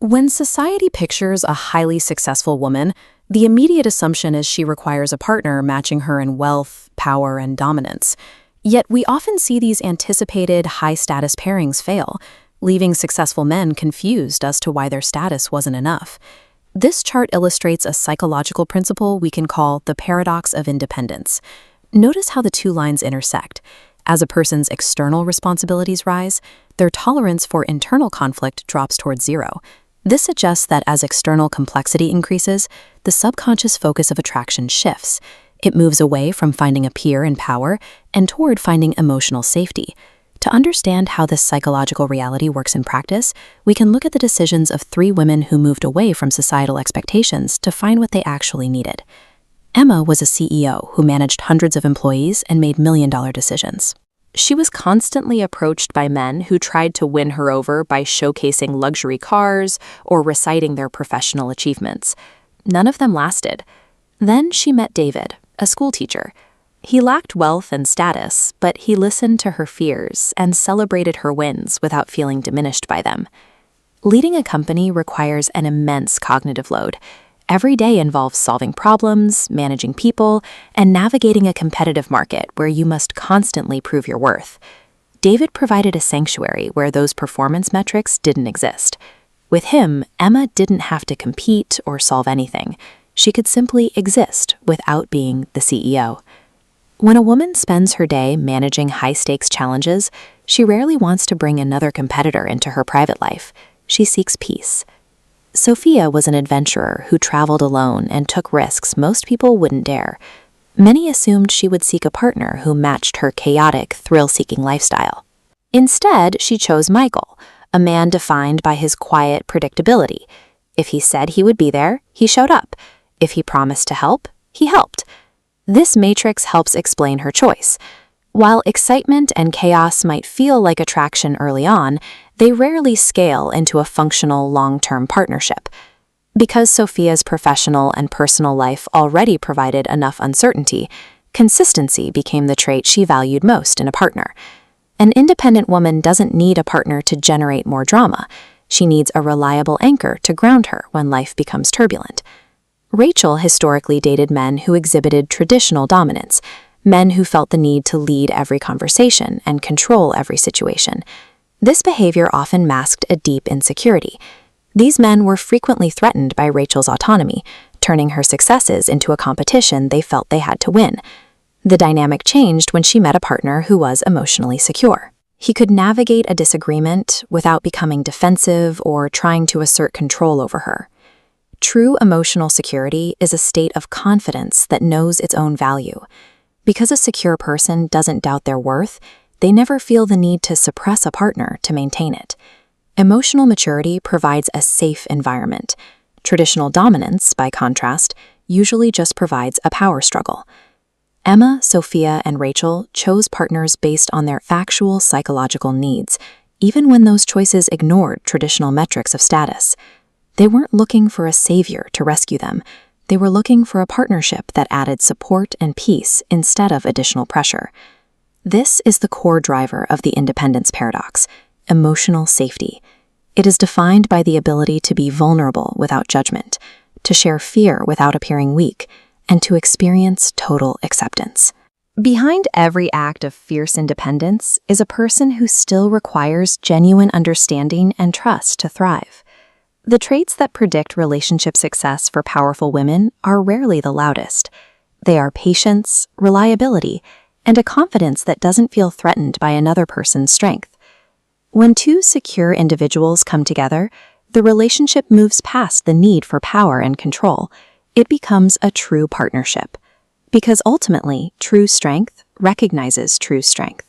When society pictures a highly successful woman, the immediate assumption is she requires a partner matching her in wealth, power, and dominance. Yet we often see these anticipated high-status pairings fail, leaving successful men confused as to why their status wasn't enough. This chart illustrates a psychological principle we can call the paradox of independence. Notice how the two lines intersect. As a person's external responsibilities rise, their tolerance for internal conflict drops towards zero. This suggests that as external complexity increases, the subconscious focus of attraction shifts. It moves away from finding a peer in power and toward finding emotional safety. To understand how this psychological reality works in practice, we can look at the decisions of 3 women who moved away from societal expectations to find what they actually needed. Emma was a CEO who managed hundreds of employees and made million-dollar decisions. She was constantly approached by men who tried to win her over by showcasing luxury cars or reciting their professional achievements. None of them lasted. Then she met David, a schoolteacher. He lacked wealth and status, but he listened to her fears and celebrated her wins without feeling diminished by them. Leading a company requires an immense cognitive load. Every day involves solving problems, managing people, and navigating a competitive market where you must constantly prove your worth. David provided a sanctuary where those performance metrics didn't exist. With him, Emma didn't have to compete or solve anything. She could simply exist without being the CEO. When a woman spends her day managing high-stakes challenges, she rarely wants to bring another competitor into her private life. She seeks peace. Sophia was an adventurer who traveled alone and took risks most people wouldn't dare. Many assumed she would seek a partner who matched her chaotic, thrill-seeking lifestyle. Instead, she chose Michael, a man defined by his quiet predictability. If he said he would be there, he showed up. If he promised to help, he helped. This matrix helps explain her choice. While excitement and chaos might feel like attraction early on, they rarely scale into a functional long-term partnership. Because Sophia's professional and personal life already provided enough uncertainty, consistency became the trait she valued most in a partner. An independent woman doesn't need a partner to generate more drama. She needs a reliable anchor to ground her when life becomes turbulent. Rachel historically dated men who exhibited traditional dominance, men who felt the need to lead every conversation and control every situation. This behavior often masked a deep insecurity. These men were frequently threatened by Rachel's autonomy, turning her successes into a competition they felt they had to win. The dynamic changed when she met a partner who was emotionally secure. He could navigate a disagreement without becoming defensive or trying to assert control over her. True emotional security is a state of confidence that knows its own value. Because a secure person doesn't doubt their worth, they never feel the need to suppress a partner to maintain it. Emotional maturity provides a safe environment. Traditional dominance, by contrast, usually just provides a power struggle. Emma, Sophia, and Rachel chose partners based on their actual psychological needs, even when those choices ignored traditional metrics of status. They weren't looking for a savior to rescue them. They were looking for a partnership that added support and peace instead of additional pressure. This is the core driver of the independence paradox: emotional safety. It is defined by the ability to be vulnerable without judgment, to share fear without appearing weak, and to experience total acceptance. Behind every act of fierce independence is a person who still requires genuine understanding and trust to thrive. The traits that predict relationship success for powerful women are rarely the loudest. They are patience, reliability, and a confidence that doesn't feel threatened by another person's strength. When two secure individuals come together, the relationship moves past the need for power and control. It becomes a true partnership. Because ultimately, true strength recognizes true strength.